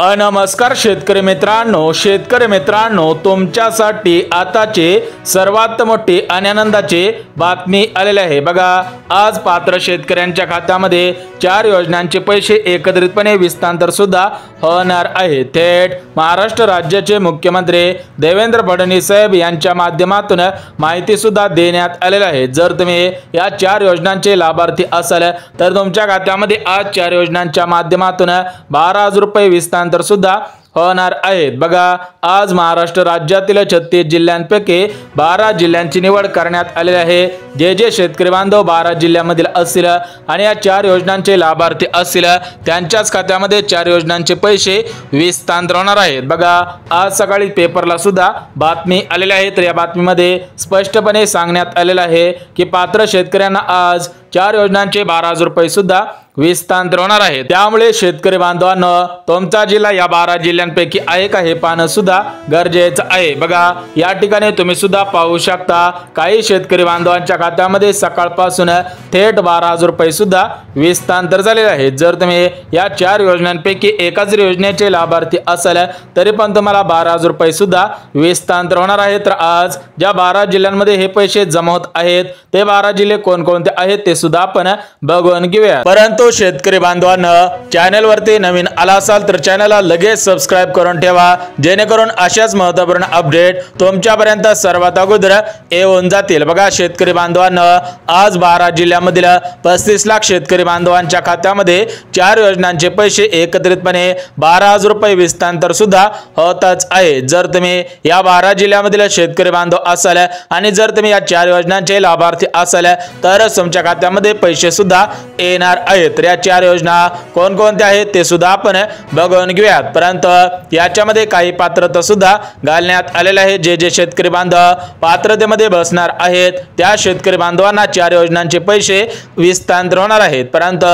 नमस्कार शेतकरी मित्रांनो, तुमच्यासाठी आताचे सर्वात मोठी आणि आनंदाची बातमी आलेली आहे। बघा, आज पात्र शेतकऱ्यांच्या खात्यामध्ये 4 योजनांचे पैसे एकत्रितपणे विस्तांतर सुद्धा होणार आहे। थेट महाराष्ट्र राज्याचे मुख्यमंत्री देवेंद्र फडणवीस साहेब यांच्या माध्यमातून माहिती सुद्धा देण्यात आलेली आहे। जर तुम्ही या 4 योजनांचे लाभार्थी असाल तर तुमच्या खात्यामध्ये आज 4 योजनांच्या माध्यमातून 12,000 रुपये विस्तांतर सुद्धा होणार आहेत। बघा, आज महाराष्ट्र राज्यातील 36 जिल्ह्यांपैकी 12 जिल्ह्यांची निवड करण्यात आलेली आहे। जे शेतकरी बांधव 12 जिल्ह्यांमधील असतील आणि या 4 योजनांचे लाभार्थी असतील त्यांच्याच खात्यामध्ये 4 योजनांचे पैसे विस्तांतर होणार आहेत। बघा, आज सकाळी पेपरला सुद्धा बातमी आलेली आहे। तर या बातमीमध्ये स्पष्टपणे सांगण्यात आलेलं आहे की पात्र शेतकऱ्यांना आज 4 योजनांचे 12,000 रुपये सुद्धा विस्तांतर होणार आहे। त्यामुळे शेतकरी बांधवांनो, तुमचा जिल्हा या 12 जिल्ह्यांपैकी आहे का हे पाहणं सुद्धा गरजेचं आहे। बघा, या ठिकाणी तुम्ही सुद्धा पाहू शकता काही शेतकरी बांधवांच्या खात्यामध्ये सकाळपासून थेट 12,000 रुपये सुद्धा विस्तांतर झालेले आहेत। जर तुम्ही या 4 योजनांपैकी एकाच योजनेचे लाभार्थी असाल तरी पण तुम्हाला 12,000 रुपये सुद्धा विस्तांतर होणार आहे। तर आज ज्या 12 जिल्ह्यांमध्ये हे पैसे जमा होत आहेत ते 12 जिल्हे कोणकोणते आहेत ते सुद्धा आपण बघून घेऊया। परंतु शेतकरी बांधवांनो, चॅनल वरती नवीन आला असाल तर चॅनलला लगेच सबस्क्राइब करून ठेवा, जेणेकरून अशाच महत्त्वपूर्ण अपडेट तुमच्यापर्यंत सर्वात अगोदर येऊन जातील। बघा शेतकरी बांधवांनो, आज 12 जिल्ह्यांमधील 35 लाख शेतकरी बांधवांच्या खात्यामध्ये 4 योजनांचे पैसे एकत्रितपणे 12,000 रुपये विस्तांतर सुद्धा होतच आहे। जर तुम्ही या 12 जिल्ह्यांमधील शेतकरी बांधव असाल आणि जर तुम्ही या 4 योजनांचे लाभार्थी असाल तर तुमच्या खात्यामध्ये पैसे सुद्धा येणार आहेत। तर या 4 योजना कोणकोणत्या आहेत ते सुद्धा आपण बघून घेऊयात। परंतु याच्यामध्ये काही पात्रता सुद्धा घालण्यात आलेले आहे। जे शेतकरी बांधव पात्रतेमध्ये बसणार आहेत त्या शेतकरी बांधवांना 4 योजनांचे पैसे विस्तांतर होणार आहेत। परंतु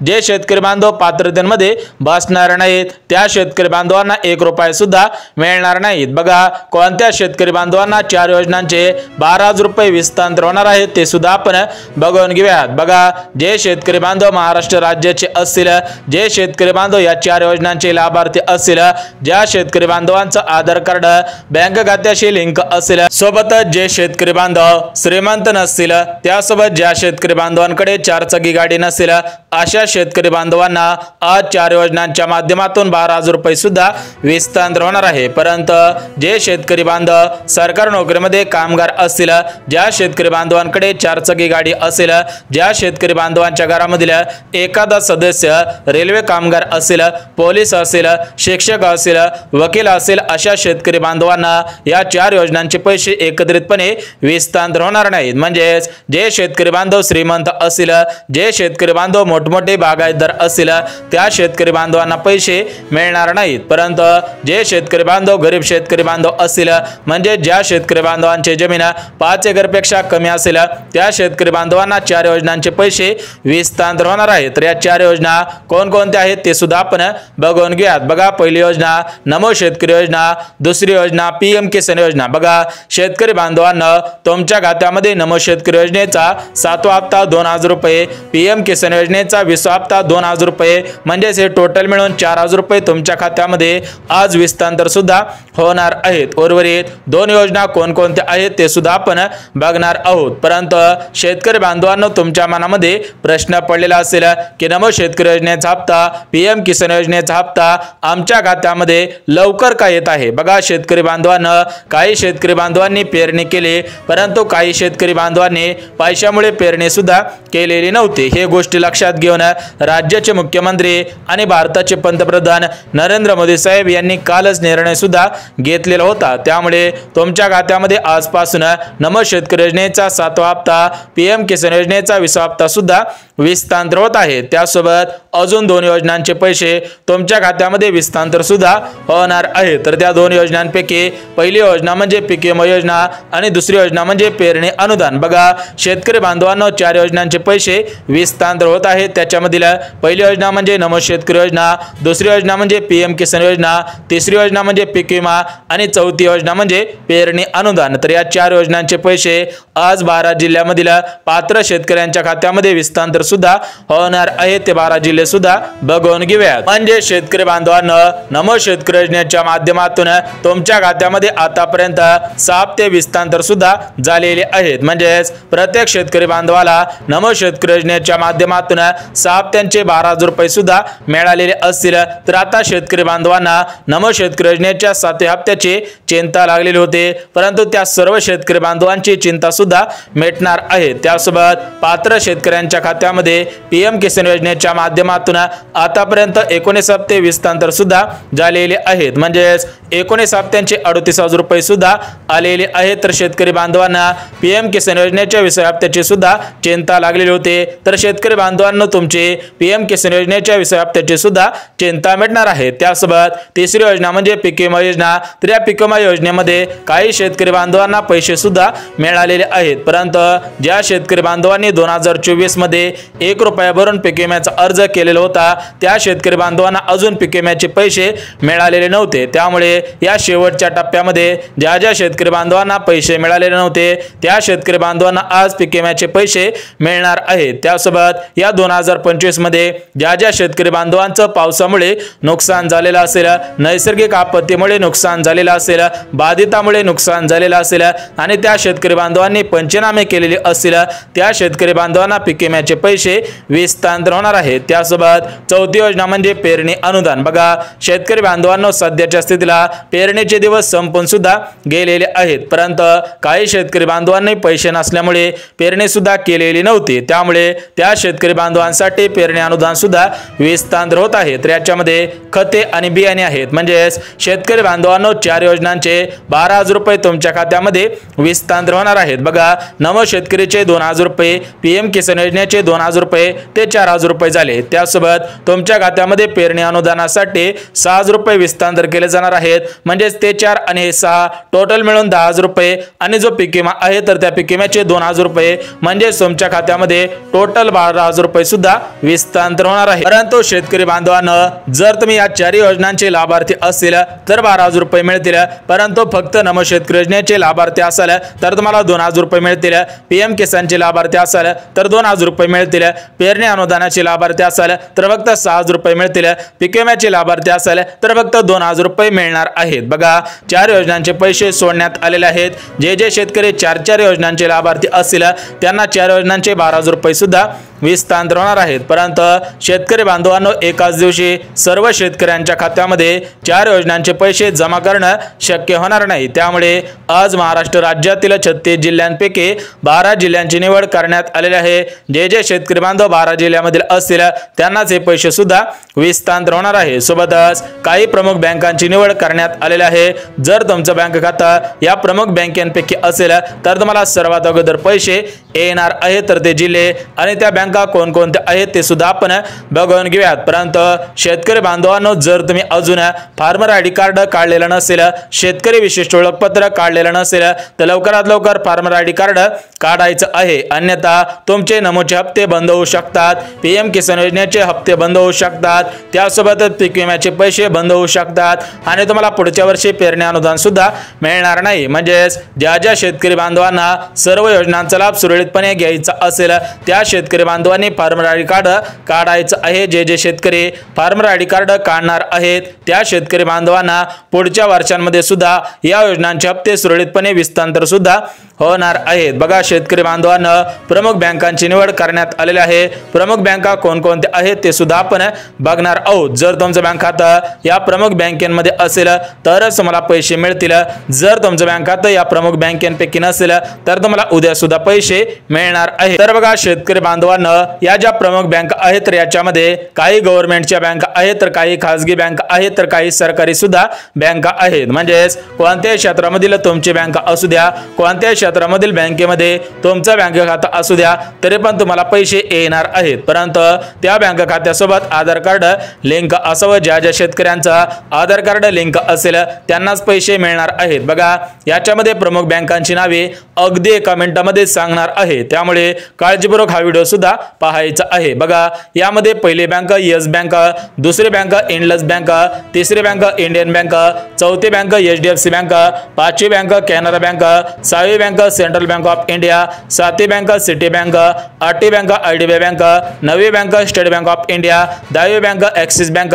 जे शेतकरी बांधव पात्रतेमध्ये बसणार नाहीत त्या शेतकरी बांधवांना 1 रुपया सुद्धा मिळणार नाहीत। बघा, कोणत्या शेतकरी बांधवांना 4 योजनांचे 12,000 रुपये विस्तांतर होणार आहेत ते सुद्धा आपण बघून घेऊयात। बघा, जे शेतकरी बांधव महाराष्ट्र राज्याचे असतील, जे शेतकरी बांधव या 4 योजनांचे लाभार्थी असतील, ज्या शेतकरी बांधवांचं आधार कार्ड बँक खात्याशी लिंक असेल, सोबतच जे शेतकरी बांधव श्रीमंत नसतील, त्यासोबत ज्या शेतकरी बांधवांकडे 4 चाकी गाडी नसेल अशा शेतकरी बांधवांना आज 4 योजनांच्या माध्यमातून 12,000 रुपये सुद्धा विस्तांतर होणार आहे। परंतु जे शेतकरी बांधव सरकारी नोकरीमध्ये कामगार असतील, ज्या शेतकरी बांधवांकडे 4 चाकी गाडी असेल, ज्या शेतकरी बांधवांच्या घरामधील एखादा सदस्य रेल्वे कामगार असेल, पोलीस असेल, शिक्षक असेल, वकील असेल अशा शेतकरी बांधवांना या 4 योजनांचे पैसे एकत्रितपणे विस्तांतर होणार नाहीत। म्हणजेच जे शेतकरी बांधव श्रीमंत असतील, जे शेतकरी बांधव मोठमोठे बागायतदार असतील त्या शेतकरी बांधवांना पैसे मिळणार नाहीत। परंतु जे शेतकरी बांधव गरीब शेतकरी बांधव असतील, म्हणजे ज्या शेतकरी बांधवांची जमीन 5 एकरपेक्षा कमी असेल त्या शेतकरी बांधवांना 4 योजनांचे पैसे विस्तांतर होणार आहेत। तर या 4 योजना कोणकोणत्या आहेत ते सुद्धा आपण बघून घेऊयात। बघा, पहिली योजना नमो शेतकरी योजना, दुसरी योजना PM किसान योजना। बघा शेतकरी बांधवांना, तुमच्या खात्यामध्ये नमो शेतकरी योजनेचा 7वा हप्ता 2,000 रुपये, PM किसान योजनेचा 20वा हप्ता 2,000 रुपये, म्हणजे हे टोटल मिळून 4,000 रुपये तुमच्या खात्यामध्ये आज विस्तांतर सुद्धा होणार आहेत। उर्वरित 2 योजना कोणकोणत्या आहेत ते सुद्धा आपण बघणार आहोत। परंतु शेतकरी बांधवांनो, तुमच्या मनामध्ये प्रश्न पडलेला असेल की नमो शेतकरी योजनेचा हप्ता, PM किसान योजनेचा हप्ता आमच्या खात्यामध्ये लवकर का येत आहे? बघा शेतकरी बांधवांनो, काही शेतकरी बांधवांनी पेरणी केली परंतु काही शेतकरी बांधवांनी पैशामुळे पेरणी सुद्धा केलेली नव्हती। हे गोष्टी लक्षात घेऊन राज्याचे मुख्यमंत्री आणि भारताचे पंतप्रधान नरेंद्र मोदी साहेब यांनी कालच निर्णय सुद्धा घेतलेला होता। त्यामुळे तुमच्या खात्यामध्ये आजपासून नमो शेतकरी योजनेचा 7वा हप्ता, PM किसान योजनेचा 20वा हप्ता सुद्धा विस्तांतर होत आहे। त्यासोबत अजून 2 योजनांचे पैसे तुमच्या खात्यामध्ये विस्तांतर सुद्धा होणार आहे। तर त्या 2 योजनांपैकी पहिली योजना म्हणजे पीक विमा योजना आणि दुसरी योजना म्हणजे पेरणी अनुदान। बघा शेतकरी बांधवांनो, 4 योजनांचे पैसे विस्तांतर होत आहेत। त्याच्यामधील पहिली योजना म्हणजे नमो शेतकरी योजना, दुसरी योजना म्हणजे PM किसान योजना, तिसरी योजना म्हणजे पीक विमा आणि चौथी योजना म्हणजे पेरणी अनुदान। तर या 4 योजनांचे पैसे आज 12 जिल्ह्यांमधील पात्र शेतकऱ्यांच्या शेतकऱ्यांच्या खात्यामध्ये विस्तांतर सुद्धा होणार आहे ते 12 जिल्हे सुद्धा बघून घेऊयात। म्हणजे शेतकरी बांधवांनो, नमो शेतकरी योजनेच्या माध्यमातून तुमच्या खात्यामध्ये आतापर्यंत 6 हप्ते विस्तांतर सुद्धा झालेले आहेत। म्हणजेच प्रत्येक शेतकरी बांधवाला नमो शेतकरी योजनेच्या माध्यमातून 6 हप्त्यांचे 12,000 रुपये सुद्धा मिळालेले असतील। तर आता शेतकरी बांधवांना नमो शेतकरी योजनेच्या 7व्या हप्त्याची चिंता लागलेली होती, परंतु त्या सर्व शेतकरी बांधवांची चिंता सुद्धा मिटणार आहे। त्यासोबत पात्र शेतकऱ्यांच्या खात्यामध्ये पीएम किसान योजनेच्या माध्यमातून आतापर्यंत 19 हप्ते विस्तांतर सुद्धा झालेले आहेत। म्हणजेच 19 हप्त्यांचे 38,000 रुपये सुद्धा आलेले आहेत। तर शेतकरी बांधवांना पीएम किसान योजनेच्या 20व्या हप्त्याची सुद्धा चिंता लागलेली होती, तर शेतकरी बांधवांना तुमचे पीएम किसान योजनेच्या 20व्या हप्त्याची सुद्धा चिंता मिटणार आहे। त्यासोबत तिसरी योजना म्हणजे पीक विमा योजना। तर या पीक विमा योजनेमध्ये काही शेतकरी बांधवांना पैसे सुद्धा मिळालेले आहेत, परंतु ज्या शेतकरी बांधवांनी 2024 मध्ये 1 रुपया भरून पीक विम्याचा अर्ज केलेला होता त्या शेतकरी बांधवांना अजून पीक विम्याचे पैसे मिळालेले नव्हते। त्यामुळे या शेवटच्या टप्प्यामध्ये ज्या शेतकरी बांधवांना पैसे मिळालेले नव्हते त्या शेतकरी बांधवांना आज पीक विम्याचे पैसे मिळणार आहेत। त्यासोबत या 2025 मध्ये ज्या शेतकरी बांधवांचं पावसामुळे नुकसान झालेलं असेल, नैसर्गिक आपत्तीमुळे नुकसान झालेलं असेल, बाधितामुळे नुकसान झालेलं असेल आणि त्या शेतकरी बांधवांनी पंचनामे केलेले असतील त्या शेतकरी बांधवांना पीक विम्याचे पैसे विस्तांतर होणार आहेत। त्यासोबत चौथी योजना म्हणजे पेरणी अनुदान। बघा शेतकरी बांधवांनो, सध्याच्या स्थितीला पेरणीचे दिवस संपून सुद्धा गेलेले आहेत, परंतु काही शेतकरी बांधवांनी पैसे नसल्यामुळे पेरणी सुद्धा केलेली नव्हती, त्यामुळे त्या शेतकरी बांधवांसाठी पेरणी अनुदान सुद्धा विस्तांतर होत आहे। तर याच्यामध्ये खते आणि बियाणे आहेत। म्हणजेच शेतकरी बांधवांनो, 4 योजनांचे 12,000 रुपये तुमच्या खात्यामध्ये विस्तांतर होणार आहेत। बघा नमो शेतकरीचे 2,000 रुपये, पीएम किसान योजनेचे 2,000 रुपये ते 4,000 रुपये झाले। त्यासोबत तुमच्या खात्यामध्ये पेरणी अनुदानासाठी 6,000 रुपये विस्तांतर केले जाणार आहेत। म्हणजेच ते 4 आणि 6 टोटल मिळून 10,000 रुपये आणि जो पीक विमा आहे तर त्या पीक विम्याचे 2,000 रुपये म्हणजे तुमच्या खात्यामध्ये टोटल 12,000 रुपये सुद्धा विस्तांतर होणार आहे। परंतु शेतकरी बांधवांनो, जर तुम्ही या 4 योजनांचे लाभार्थी असतील तर 12,000 रुपये मिळतील, परंतु फक्त नमो शेतकरी योजनेचे लाभार्थी असाल तर तुम्हाला 2,000 रुपये मिळतील, पीएम किसानचे लाभार्थी असाल तर 2,000 रुपये मिळतील, पेरणी अनुदानाचे लाभार्थी असाल तर फक्त 6,000 रुपये मिळतील, पीक विम्याचे लाभार्थी असाल तर फक्त 2,000 रुपये मिळणार आहेत। बघा 4 योजनांचे पैसे सोडण्यात आलेले आहेत। जे शेतकरी 4 योजनांचे लाभार्थी असतील त्यांना 4 योजनांचे 12,000 रुपये सुद्धा विस्तांतर होणार आहेत। परंतु शेतकरी बांधवांनो, एकाच दिवशी सर्व शेतकऱ्यांच्या खात्यामध्ये 4 योजनांचे पैसे जमा करणं शक्य होणार नाही, त्यामुळे आज महाराष्ट्र राज्यातील 36 जिल्ह्यांपैकी 12 जिल्ह्यांची निवड करण्यात आलेली आहे। जे शेतकरी बांधव 12 जिल्ह्यामधील असतील त्यांनाच हे पैसे सुद्धा विस्तांतर होणार आहे। सोबतच काही प्रमुख बँकांची निवड करण्यात आलेली आहे। जर तुमचं बँक खातं या प्रमुख बँकांपैकी असेल तर तुम्हाला सर्वात अगोदर पैसे येणार आहे। तर ते जिल्हे आणि त्या बँका कोणकोणत्या आहेत ते सुद्धा आपण बघून घेऊयात। परंतु शेतकरी बांधवांनो, जर तुम्ही अजून फार्मर आयडी कार्ड काढलेलं नसेल, शेतकरी विशिष्ट ओळखपत्र काढलेलं नसेल तर लवकरात लवकर फार्मर आयडी कार्ड काढायचं आहे, अन्यथा तुमचे नमोचे हप्ते बंद होऊ शकतात, पीएम किसान योजनेचे हप्ते बंद होऊ शकतात, त्यासोबतच पीक विम्याचे पैसे बंद होऊ शकतात आणि तुम्हाला पुढच्या वर्षी पेरणी अनुदान सुद्धा मिळणार नाही। म्हणजेच ज्या शेतकरी बांधवांना सर्व योजनांचा लाभ सुरळीतपणे घ्यायचा असेल त्या शेतकरी बांधवांनी फार्मर आयडी कार्ड काढायचं आहे। जे शेतकरी फार्मर आयडी कार्ड काढणार आहेत त्या शेतकरी बांधवांना पुढच्या वर्षांमध्ये सुद्धा या योजनांचे हप्ते सुरळीतपणे विस्तांतर सुद्धा होणार आहेत। बघा शेतकरी बांधवांनो, प्रमुख बँकांची निवड करण्यात आलेली आहे। प्रमुख बँका कोणकोणत्या आहेत ते सुद्धा आपण बघणार आहोत। जर तुमचं बँक खातं या प्रमुख बँकांमध्ये असेल तरच तुम्हाला पैसे मिळतील, जर तुमचं बँक खातं या प्रमुख बँकांपैकी नसेल तर तुम्हाला उद्या सुद्धा पैसे मिळणार आहेत। तर बघा शेतकरी बांधवांनो, या ज्या प्रमुख बँका आहेत तर याच्यामध्ये काही गव्हर्नमेंटच्या बँका आहेत तर काही खासगी बँका आहेत तर काही सरकारी सुद्धा बँका आहेत। म्हणजेच कोणत्याही क्षेत्रामधील तुमची बँका असू द्या, कोणत्याही क्षेत्रामधील बँकेमध्ये तुमचं बँक खातं असू द्या, तरी पण तुम्हाला पैसे येणार आहेत। परंतु त्या बँक खात्यासोबत आधार कार्ड लिंक असावं। ज्या शेतकऱ्यांचा आधार कार्ड लिंक असेल त्यांनाच पैसे मिळणार आहेत। बघा याच्यामध्ये प्रमुख बँकांची नावे अगदी एका मिनिटामध्ये सांगणार आहे, त्यामुळे काळजीपूर्वक हा व्हिडिओ सुद्धा पाहायचा आहे। बघा यामध्ये पहिली बँक येस बँक, दुसरी बँक इंडस बँक, तिसरी बँक इंडियन बँक, चौथी बँक एचडीएफसी बँक, पाचवी बँक कॅनरा बँक, सहावी bank bank central bank of India, 7वी बँक सिटी बँक, 8वी बँक IDBI बँक, 9वी bank state bank of India, 10वी bank Axis bank,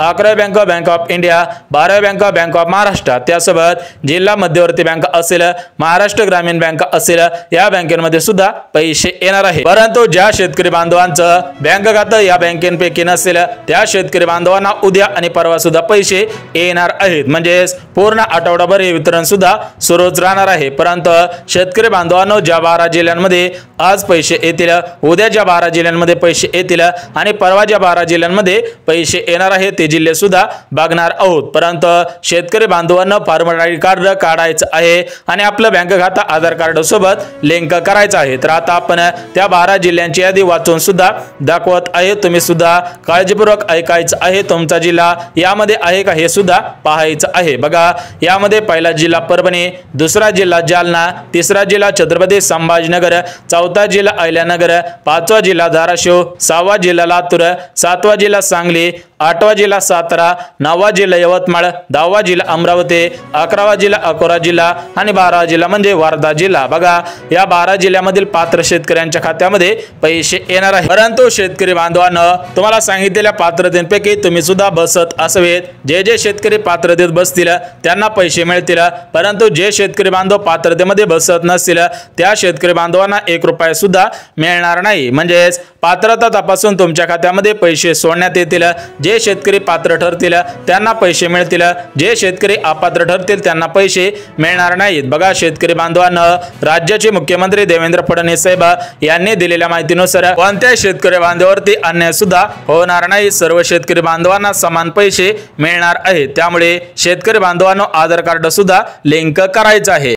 11वी bank bank of India, 12वी bank bank of Maharashtra, त्यासोबत जिल्हा मध्यवर्ती बँक असेल, महाराष्ट्र ग्रामीण बँक असेल, या बँकेमध्ये सुद्धा पैसे येणार आहे। परंतु ज्या शेतकरी बांधवांचं बँक खातं या बँकेपैकी नसेल त्या शेतकरी बांधवांना उद्या आणि परवा सुद्धा पैसे येणार आहेत, म्हणजे पूर्ण आठवडाभर हे वितरण सुद्धा सुरूच राहणार आहे। परंतु शेतकरी बांधवांनो, ज्या 12 जिल्ह्यांमध्ये आज पैसे येतील, उद्या ज्या 12 जिल्ह्यांमध्ये पैसे येतील आणि परवा ज्या 12 जिल्ह्यांमध्ये पैसे येणार आहेत ते जिल्हे सुद्धा बघणार आहोत। परंतु शेतकरी बांधवांना फार्मर आयडी कार्ड काढायचं आहे आणि आपलं बँक खातं आधार कार्ड सोबत लिंक करायचं आहे। तर आता आपण त्या 12 जिल्ह्यांची यादी वाचून सुद्धा दाखवत आहे, तुम्ही सुद्धा काळजीपूर्वक ऐकायचं आहे। तुमचा जिल्हा यामध्ये आहे का हे सुद्धा पाहायचं आहे। बघा, यामध्ये पहिला जिल्हा परभणी, दुसरा जिल्हा जालना, तिसरा जिल्हा छत्रपती संभाजीनगर, चौथा जिल्हा अहिल्यानगर, 5वा जिल्हा धाराशिव, 6वा जिल्हा लातूर, 7वा जिल्हा सांगली, 8वा जिल्हा सातारा, 9वा जिल्हा यवतमाळ, 10वा जिल्हा अमरावती, 11वा जिल्हा अकोला जिल्हा आणि 12वा जिल्हा म्हणजे वर्धा जिल्हा। बघा, या 12 जिल्ह्यामधील पात्र शेतकऱ्यांच्या खात्यामध्ये पैसे येणार आहे। परंतु शेतकरी बांधवांनो, तुम्हाला सांगितलेल्या पात्रतेपैकी तुम्ही सुद्धा बसत असावेत। जे शेतकरी पात्रतेत बसतील त्यांना पैसे मिळतील, परंतु जे शेतकरी बांधव पात्रतेमध्ये बसत नसतील त्या शेतकरी बांधवांना 1 रुपया सुद्धा मिळणार नाही, म्हणजेच पात्रता तपासून तुमच्या खात्यामध्ये पैसे सोडण्यात येतील। जे शेतकरी पात्र ठरतील त्यांना पैसे मिळतील, जे शेतकरी अपात्र ठरतील त्यांना पैसे मिळणार नाहीत। बघा शेतकरी बांधवांनो, राज्याचे मुख्यमंत्री देवेंद्र फडणवीस साहेब यांनी दिलेल्या माहितीनुसार कोणत्याही शेतकरी बांधवावरती अन्याय सुद्धा होणार नाही, सर्व शेतकरी बांधवांना समान पैसे मिळणार आहेत। त्यामुळे शेतकरी बांधवांनो, आधार कार्ड सुद्धा लिंक करायचं आहे।